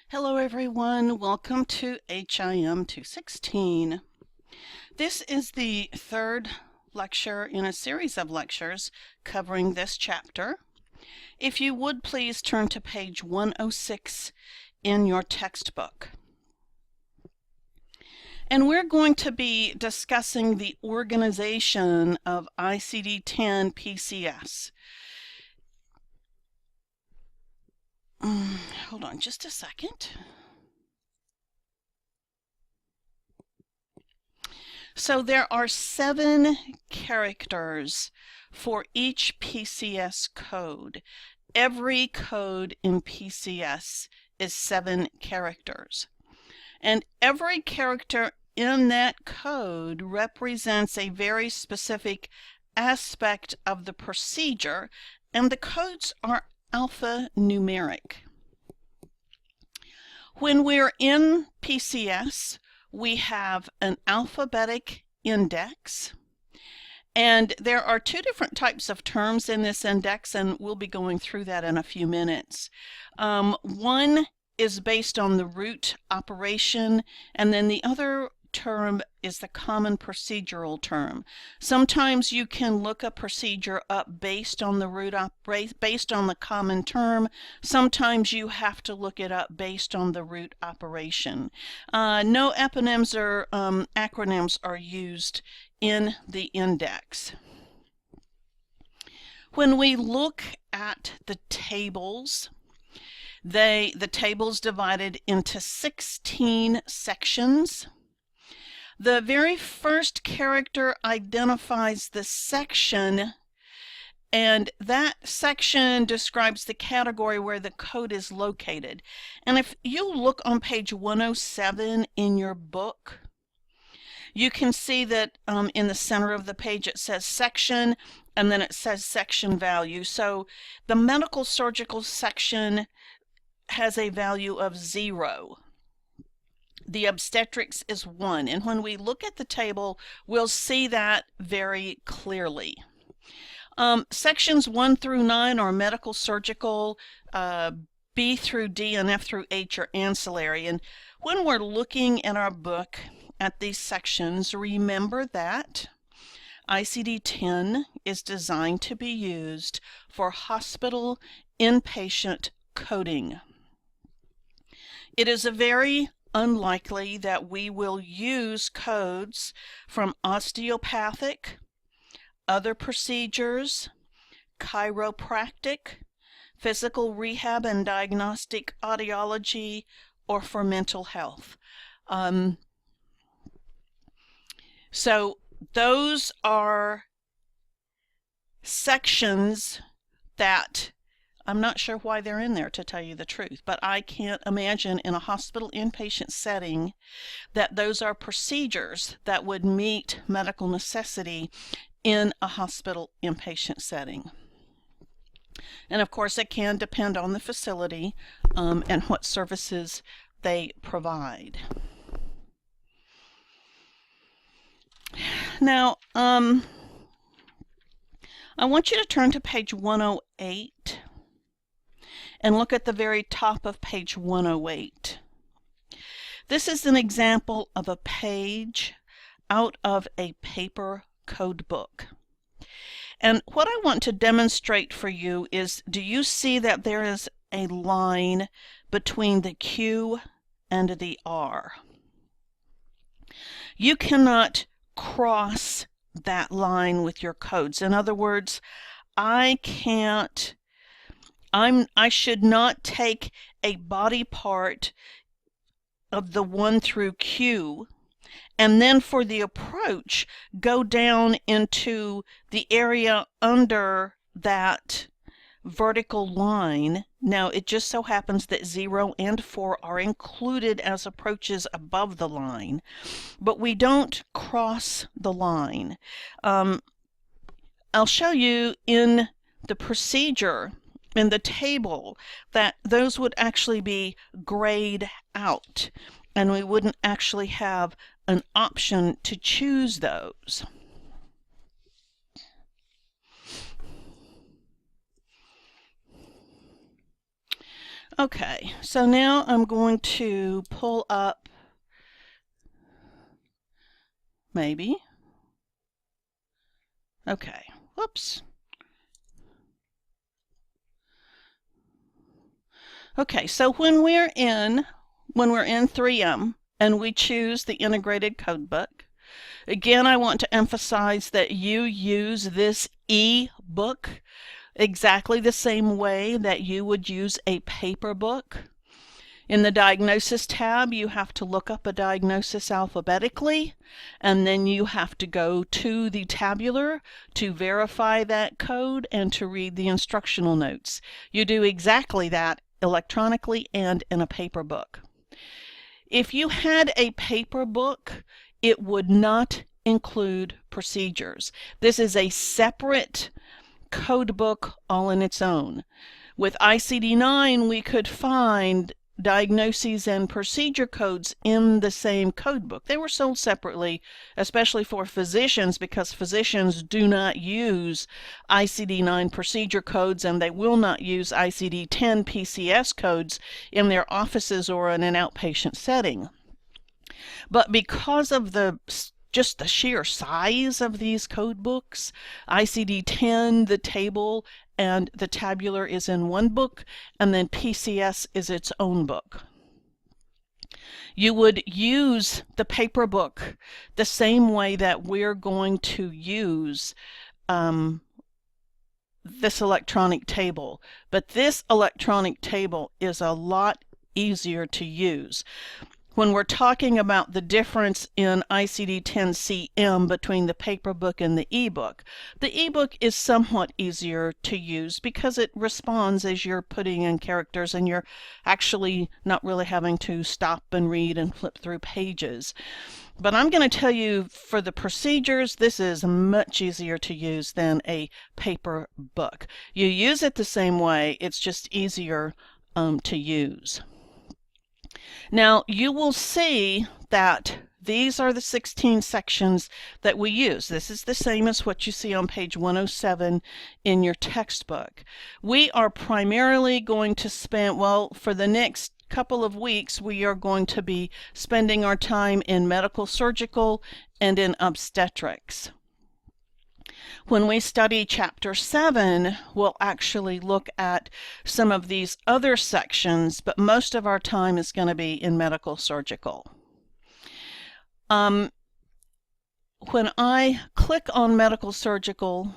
Hello everyone, welcome to HIM 216. This is the third lecture in a series of lectures covering this chapter. If you would please turn to page 106 in your textbook. And we're going to be discussing the organization of ICD-10 PCS. Hold on just a second. So there are 7 characters for each PCS code. Every code in PCS is 7 characters. And every character in that code represents a very specific aspect of the procedure, and the codes are alphanumeric. When we're in PCS, we have an alphabetic index, and there are 2 different types of terms in this index, and we'll be going through that in a few minutes. One is based on the root operation, and then the other term is the common procedural term. Sometimes you can look a procedure up based on the root based on the common term. Sometimes you have to look it up based on the root operation. No eponyms or acronyms are used in the index. When we look at the tables, the table's divided into 16 sections. The very first character identifies the section, and that section describes the category where the code is located. And if you look on page 107 in your book, you can see that in the center of the page it says section, and then it says section value. So the medical surgical section has a value of 0. The obstetrics is 1, and when we look at the table, we'll see that very clearly. Sections 1 through 9 are medical surgical, B through D and F through H are ancillary. And when we're looking in our book at these sections, remember that ICD-10 is designed to be used for hospital inpatient coding. It is very unlikely that we will use codes from osteopathic, other procedures, chiropractic, physical rehab and diagnostic audiology, or for mental health. So those are sections that I'm not sure why they're in there, to tell you the truth, but I can't imagine in a hospital inpatient setting that those are procedures that would meet medical necessity in a hospital inpatient setting. And of course it can depend on the facility and what services they provide. Now, I want you to turn to page 108 and look at the very top of page 108. This is an example of a page out of a paper code book. And what I want to demonstrate for you is, do you see that there is a line between the Q and the R? You cannot cross that line with your codes. In other words, I should not take a body part of the 1 through Q and then for the approach go down into the area under that vertical line. Now it just so happens that 0 and 4 are included as approaches above the line, but we don't cross the line. I'll show you in the procedure in the table that those would actually be grayed out, and we wouldn't actually have an option to choose those. Okay, so now I'm going to pull up, maybe. Okay, whoops. Okay, so when we're in 3M and we choose the integrated codebook, again, I want to emphasize that you use this e-book exactly the same way that you would use a paper book. In the Diagnosis tab, you have to look up a diagnosis alphabetically, and then you have to go to the tabular to verify that code and to read the instructional notes. You do exactly that electronically and in a paper book. If you had a paper book, it would not include procedures. This is a separate code book all in its own. With ICD-9, we could find diagnoses and procedure codes in the same code book. They were sold separately, especially for physicians, because physicians do not use ICD-9 procedure codes, and they will not use ICD-10 PCS codes in their offices or in an outpatient setting. But because of just the sheer size of these code books, ICD-10, the table, and the tabular is in one book, and then PCS is its own book. You would use the paper book the same way that we're going to use this electronic table, but this electronic table is a lot easier to use. When we're talking about the difference in ICD-10-CM between the paper book and the e-book is somewhat easier to use because it responds as you're putting in characters and you're actually not really having to stop and read and flip through pages. But I'm going to tell you, for the procedures, this is much easier to use than a paper book. You use it the same way, it's just easier to use. Now, you will see that these are the 16 sections that we use. This is the same as what you see on page 107 in your textbook. We are primarily going to spend, well, for the next couple of weeks, we are going to be spending our time in medical surgical and in obstetrics. When we study Chapter 7, we'll actually look at some of these other sections, but most of our time is going to be in medical surgical. When I click on medical surgical,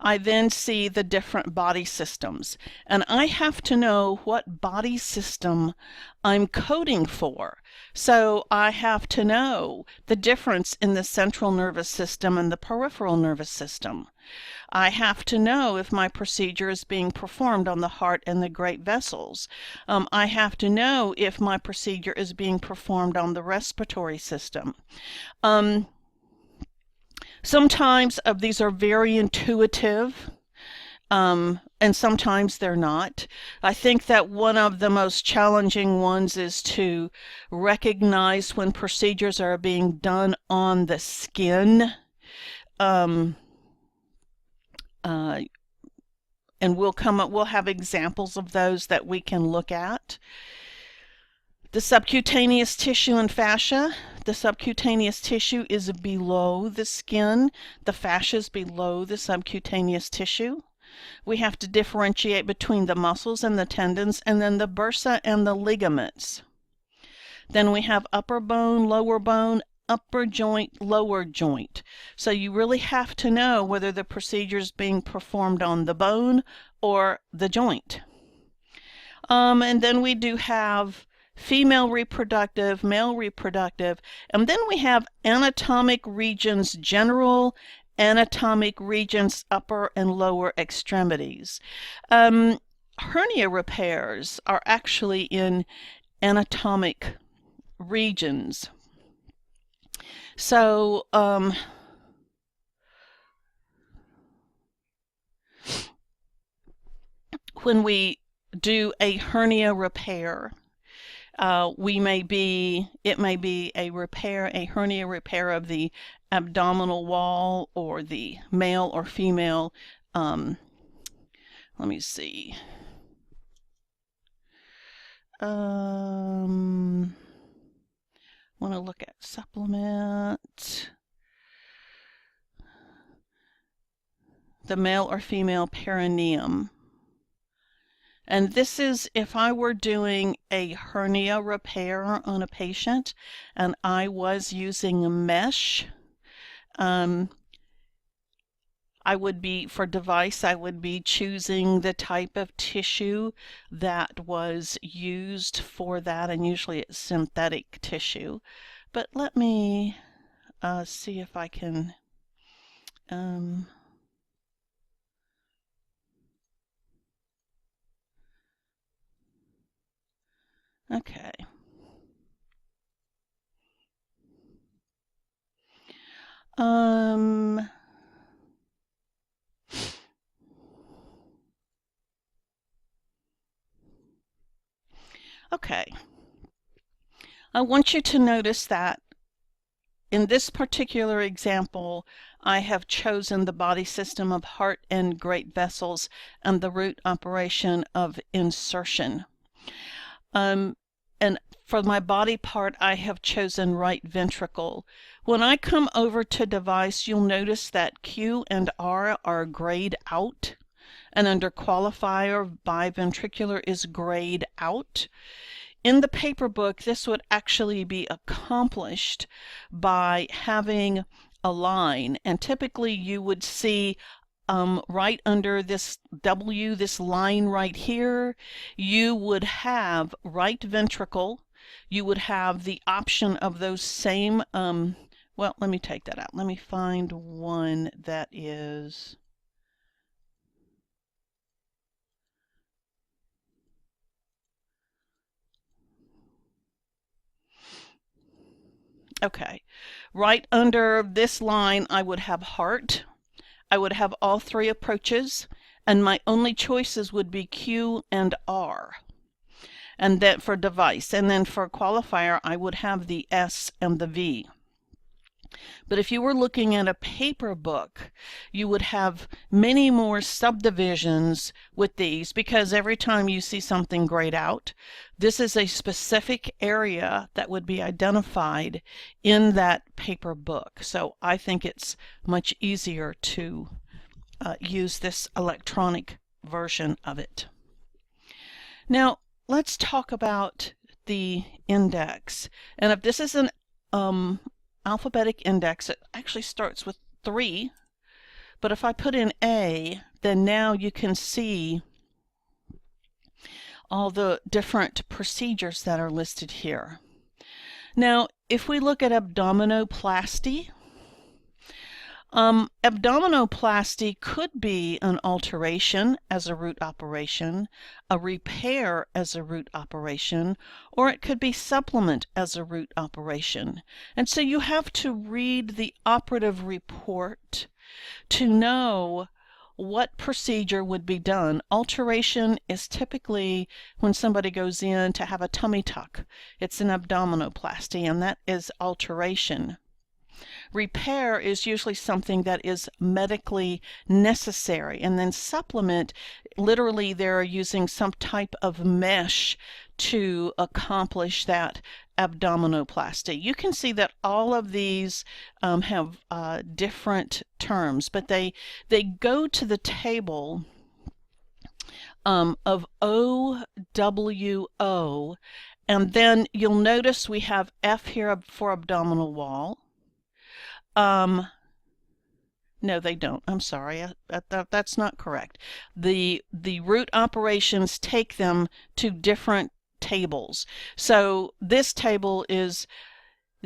I then see the different body systems, and I have to know what body system I'm coding for. So I have to know the difference in the central nervous system and the peripheral nervous system. I have to know if my procedure is being performed on the heart and the great vessels. I have to know if my procedure is being performed on the respiratory system. Sometimes these are very intuitive, and sometimes they're not. I think that one of the most challenging ones is to recognize when procedures are being done on the skin. And we'll have examples of those that we can look at. The subcutaneous tissue and fascia. The subcutaneous tissue is below the skin. The fascia is below the subcutaneous tissue. We have to differentiate between the muscles and the tendons, and then the bursa and the ligaments. Then we have upper bone, upper joint, lower joint. So you really have to know whether the procedure is being performed on the bone or the joint. And then we do have female reproductive, male reproductive, and then we have anatomic regions general, anatomic regions upper and lower extremities. Hernia repairs are actually in anatomic regions. So when we do a hernia repair, it may be a hernia repair of the abdominal wall or the male or female. Let me see. want to look at supplement. The male or female perineum. And this is if I were doing a hernia repair on a patient and I was using a mesh. I would be, for device, I would be choosing the type of tissue that was used for that, and usually it's synthetic tissue. But let me see if I can okay. Okay. I want you to notice that in this particular example, I have chosen the body system of heart and great vessels and the root operation of insertion. And for my body part, I have chosen right ventricle. When I come over to device, you'll notice that Q and R are grayed out, and under qualifier, biventricular is grayed out. In the paper book, this would actually be accomplished by having a line, and typically you would see right under this W, this line right here, you would have right ventricle. You would have the option of those same, well, let me take that out. Let me find one that is, okay, right under this line, I would have heart. I would have all three approaches, and my only choices would be Q and R. And then for device, and then for qualifier, I would have the S and the V. But if you were looking at a paper book, you would have many more subdivisions with these, because every time you see something grayed out, this is a specific area that would be identified in that paper book. So I think it's much easier to use this electronic version of it. Now, let's talk about the index. And if this is an alphabetic index, it actually starts with 3. But if I put in A, then now you can see all the different procedures that are listed here. Now, if we look at abdominoplasty, abdominoplasty could be an alteration as a root operation, a repair as a root operation, or it could be supplement as a root operation. And so you have to read the operative report to know what procedure would be done. Alteration is typically when somebody goes in to have a tummy tuck. It's an abdominoplasty, and that is alteration. Repair is usually something that is medically necessary, and then supplement, literally they're using some type of mesh to accomplish that abdominoplasty. You can see that all of these have different terms, but they go to the table of OWO, and then you'll notice we have F here for abdominal wall. No, they don't. I'm sorry. That's not correct. The root operations take them to different tables. So this table is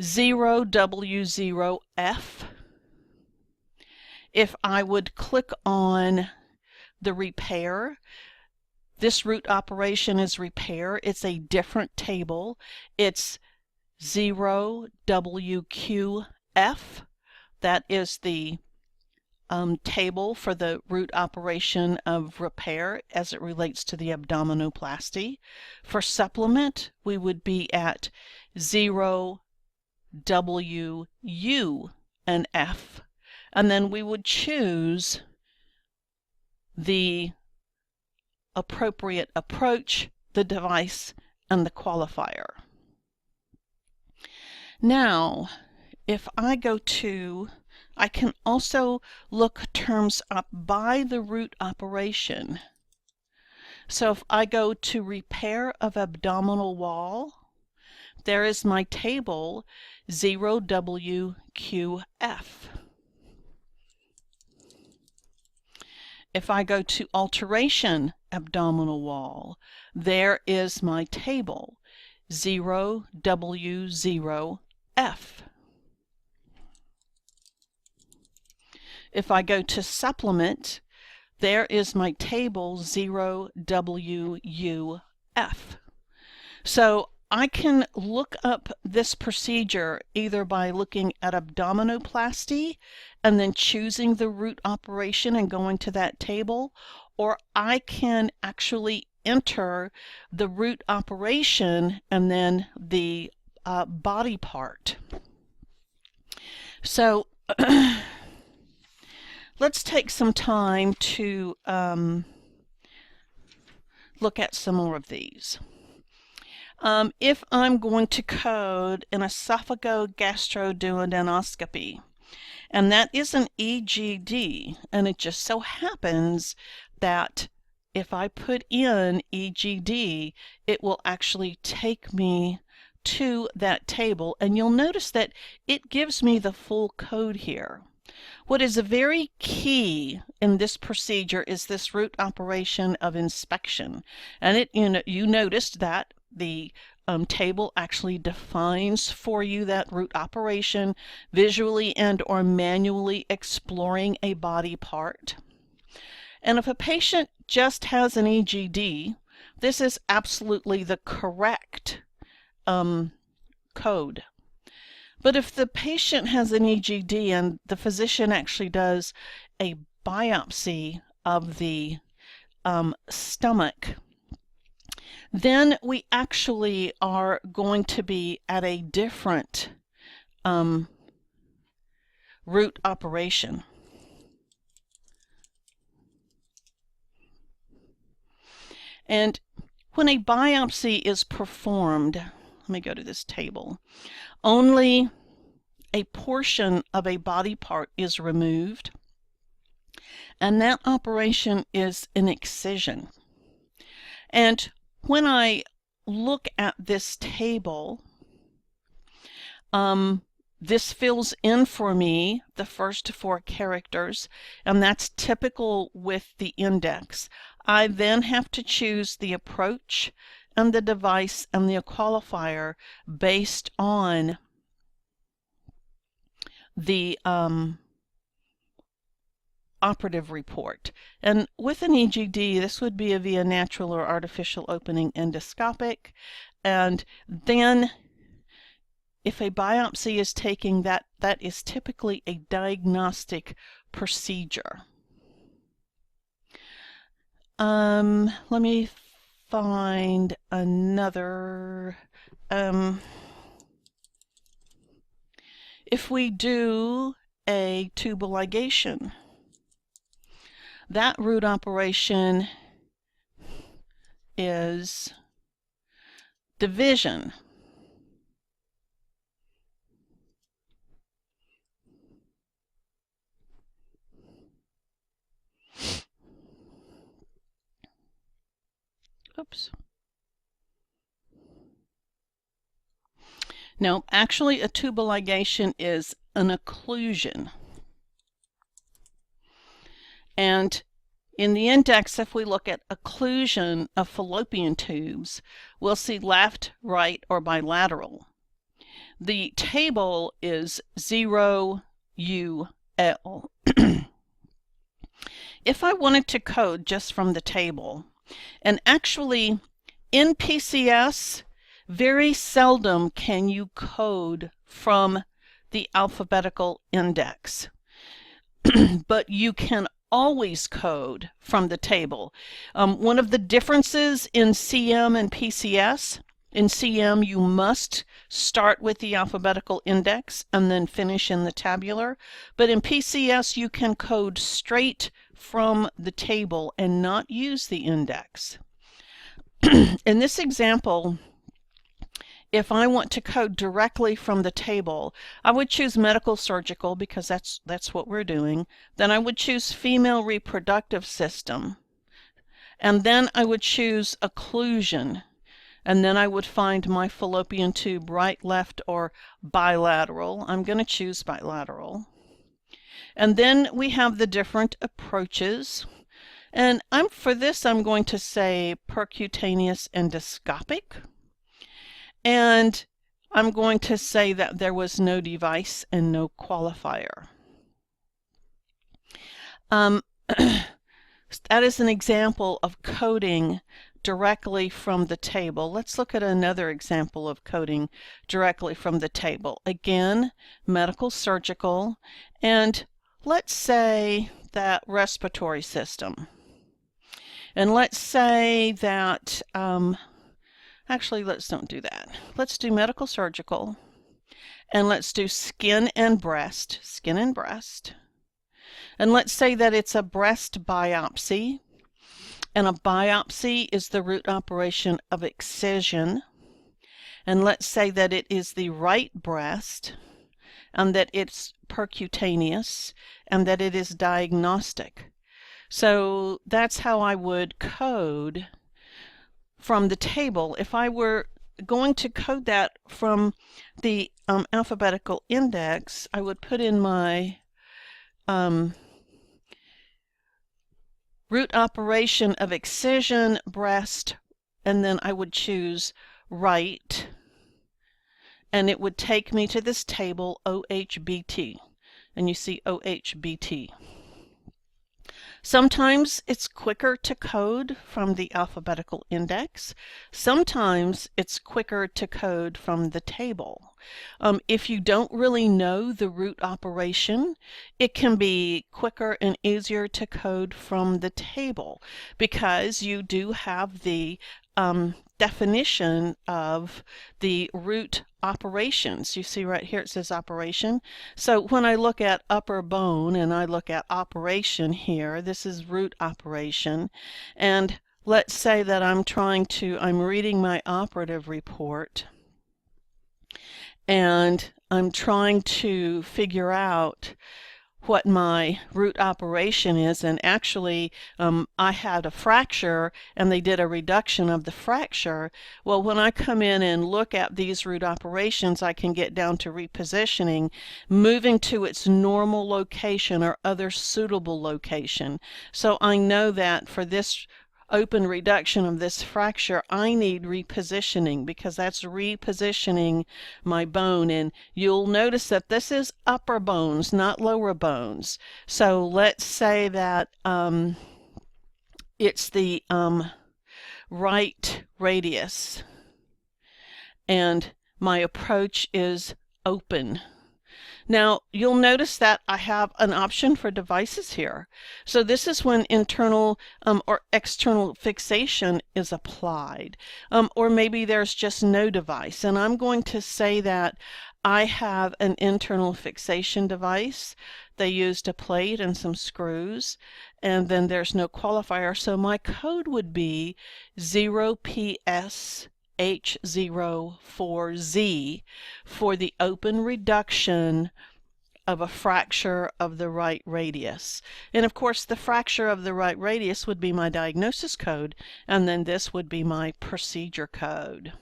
0W0F. If I would click on the repair, this root operation is repair. It's a different table. It's 0WQF. That is the table for the root operation of repair as it relates to the abdominoplasty. For supplement, we would be at 0WU and F, and then we would choose the appropriate approach, the device, and the qualifier. Now, if I go to, I can also look terms up by the root operation. So if I go to repair of abdominal wall, there is my table 0WQF. If I go to alteration abdominal wall, there is my table 0W0F. If I go to supplement, there is my table 0WUF. So I can look up this procedure either by looking at abdominoplasty and then choosing the root operation and going to that table, or I can actually enter the root operation and then the body part. So let's take some time to look at some more of these. If I'm going to code an esophagogastroduodenoscopy, and that is an EGD, and it just so happens that if I put in EGD, it will actually take me to that table, and you'll notice that it gives me the full code here. What is very key in this procedure is this root operation of inspection, and you noticed that the table actually defines for you that root operation, visually and or manually exploring a body part. And if a patient just has an EGD, this is absolutely the correct code. But if the patient has an EGD and the physician actually does a biopsy of the stomach, then we actually are going to be at a different root operation. And when a biopsy is performed, let me go to this table, only a portion of a body part is removed, and that operation is an excision. And when I look at this table, this fills in for me the first 4 characters, and that's typical with the index. I then have to choose the approach and the device and the qualifier based on the operative report. And with an EGD, this would be via natural or artificial opening endoscopic. And then if a biopsy is taken, that is typically a diagnostic procedure. Let me find another. If we do a tubal ligation, that root operation is division. Oops. No, actually a tubal ligation is an occlusion. And in the index, if we look at occlusion of fallopian tubes, we'll see left, right, or bilateral. The table is 0UL. If I wanted to code just from the table, and actually in PCS, very seldom can you code from the alphabetical index, but you can always code from the table. One of the differences in CM and PCS, in CM you must start with the alphabetical index and then finish in the tabular, but in PCS you can code straight from the table and not use the index. In this example, if I want to code directly from the table, I would choose medical surgical because that's what we're doing. Then I would choose female reproductive system. And then I would choose occlusion. And then I would find my fallopian tube right, left, or bilateral. I'm going to choose bilateral. And then we have the different approaches. And for this, I'm going to say percutaneous endoscopic. And I'm going to say that there was no device and no qualifier. That is an example of coding directly from the table. Let's look at another example of coding directly from the table. Again, medical surgical, and let's say that respiratory system. And let's say that, actually, let's don't do that. Let's do medical surgical, and let's do skin and breast. And let's say that it's a breast biopsy, and a biopsy is the root operation of excision. And let's say that it is the right breast, and that it's percutaneous, and that it is diagnostic. So that's how I would code from the table. If I were going to code that from the alphabetical index, I would put in my root operation of excision, breast, and then I would choose right, and it would take me to this table OHBT, and you see OHBT. Sometimes it's quicker to code from the alphabetical index. Sometimes it's quicker to code from the table. If you don't really know the root operation, it can be quicker and easier to code from the table because you do have the definition of the root operations. You see right here it says operation. So when I look at upper bone and I look at operation here, this is root operation. And let's say that I'm reading my operative report and I'm trying to figure out what my root operation is, and actually I had a fracture and they did a reduction of the fracture. Well, when I come in and look at these root operations, I can get down to repositioning, moving to its normal location or other suitable location. So I know that for this open reduction of this fracture, I need repositioning because that's repositioning my bone. And you'll notice that this is upper bones, not lower bones. So let's say that it's the right radius, and my approach is open. Now, you'll notice that I have an option for devices here. So this is when internal or external fixation is applied. Or maybe there's just no device. And I'm going to say that I have an internal fixation device. They used a plate and some screws, and then there's no qualifier. So my code would be 0PS H04Z for the open reduction of a fracture of the right radius. And of course the fracture of the right radius would be my diagnosis code, and then this would be my procedure code.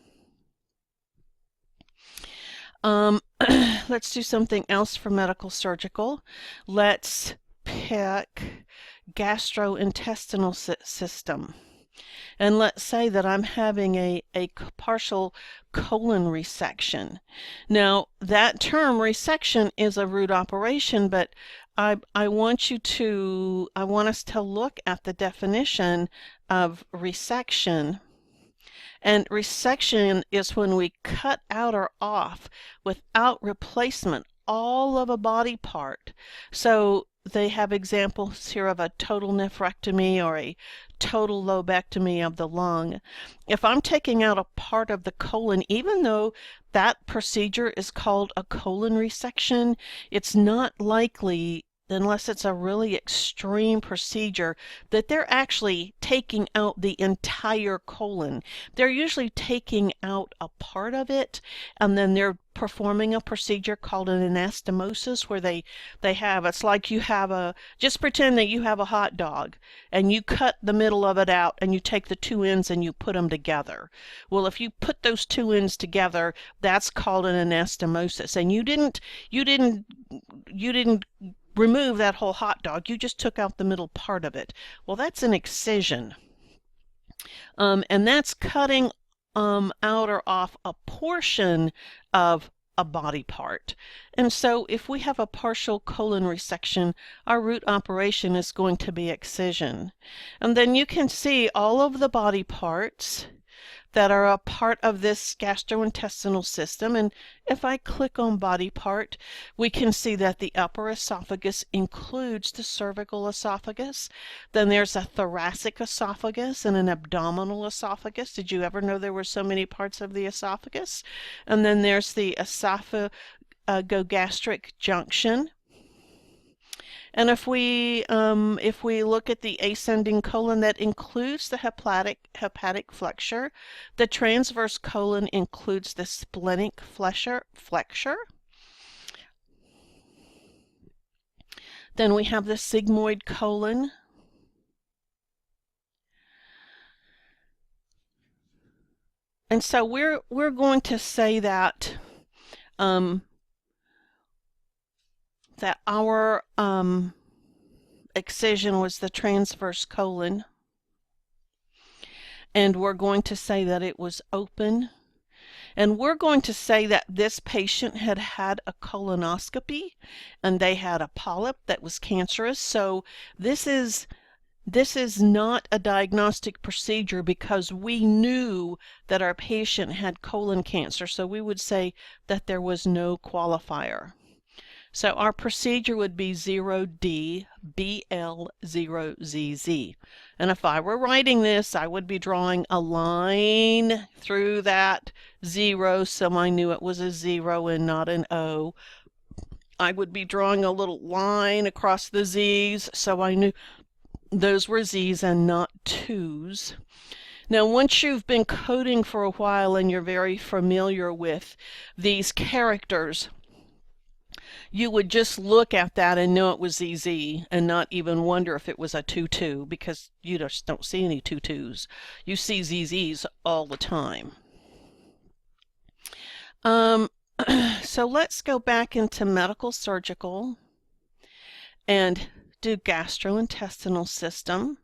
Let's do something else for medical surgical. Let's pick gastrointestinal system. And let's say that I'm having a partial colon resection. Now, that term resection is a root operation, but I want us to look at the definition of resection. And resection is when we cut out or off without replacement all of a body part. So they have examples here of a total nephrectomy or a total lobectomy of the lung. If I'm taking out a part of the colon, even though that procedure is called a colon resection, it's not likely unless it's a really extreme procedure, that they're actually taking out the entire colon. They're usually taking out a part of it, and then they're performing a procedure called an anastomosis, where they have, it's like you have a, just pretend that you have a hot dog and you cut the middle of it out and you take the two ends and you put them together. Well, if you put those two ends together, that's called an anastomosis. And you didn't remove that whole hot dog, you just took out the middle part of it. Well, that's an excision. And that's cutting out or off a portion of a body part. And so if we have a partial colon resection, our root operation is going to be excision. And then you can see all of the body parts that are a part of this gastrointestinal system. And if I click on body part, we can see that the upper esophagus includes the cervical esophagus. Then there's a thoracic esophagus and an abdominal esophagus. Did you ever know there were so many parts of the esophagus? And then there's the esophagogastric junction. And if we look at the ascending colon, that includes the hepatic flexure. The transverse colon includes the splenic flexure. Then we have the sigmoid colon. And so we're going to say that that our excision was the transverse colon, and we're going to say that it was open, and we're going to say that this patient had had a colonoscopy and they had a polyp that was cancerous. So this is not a diagnostic procedure because we knew that our patient had colon cancer, so we would say that there was no qualifier. So our procedure would be 0D BL 0ZZ. And if I were writing this, I would be drawing a line through that 0 so I knew it was a 0 and not an O. I would be drawing a little line across the Z's so I knew those were Z's and not 2's. Now, once you've been coding for a while and you're very familiar with these characters, you would just look at that and know it was ZZ and not even wonder if it was a 2-2, because you just don't see any 2-2s. You see ZZs all the time. So let's go back into medical surgical and do gastrointestinal system.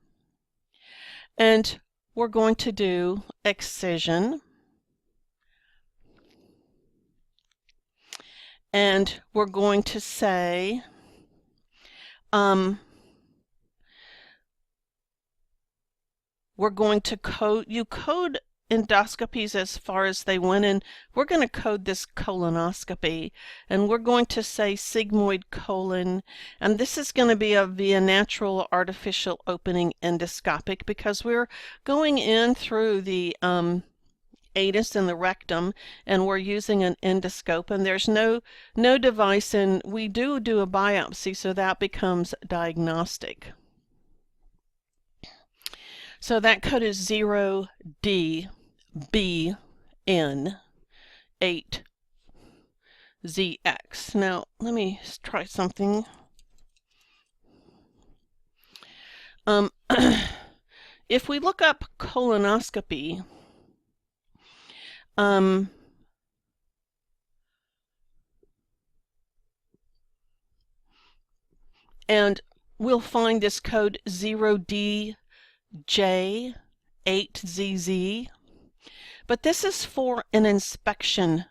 And we're going to do excision. And we're going to say we're going to code endoscopies as far as they went, and we're going to code this colonoscopy, and we're going to say sigmoid colon, and this is going to be via natural artificial opening endoscopic, because we're going in through the anus and the rectum, and we're using an endoscope, and there's no device, and we do a biopsy, so that becomes diagnostic. So that code is 0DBN 8ZX. Now let me try something. If we look up colonoscopy, and we'll find this code 0DJ8ZZ, but this is for an inspection.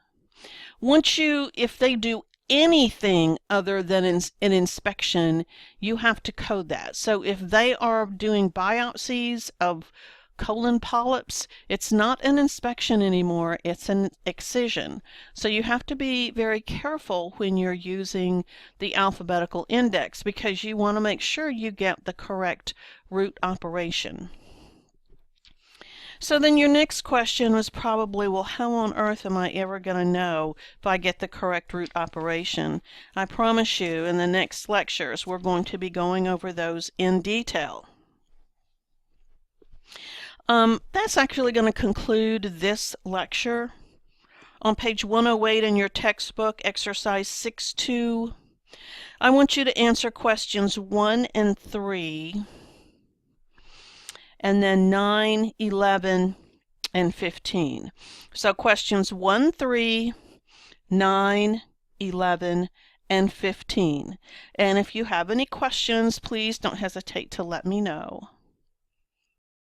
If they do anything other than an inspection, you have to code that. So if they are doing biopsies of colon polyps, it's not an inspection anymore, it's an excision. So you have to be very careful when you're using the alphabetical index, because you want to make sure you get the correct root operation. So then your next question was probably, well, how on earth am I ever going to know if I get the correct root operation? I promise you in the next lectures we're going to be going over those in detail. That's actually going to conclude this lecture. On page 108 in your textbook, exercise 6.2, I want you to answer questions 1 and 3, and then 9, 11, and 15. So questions 1, 3, 9, 11, and 15. And if you have any questions, please don't hesitate to let me know.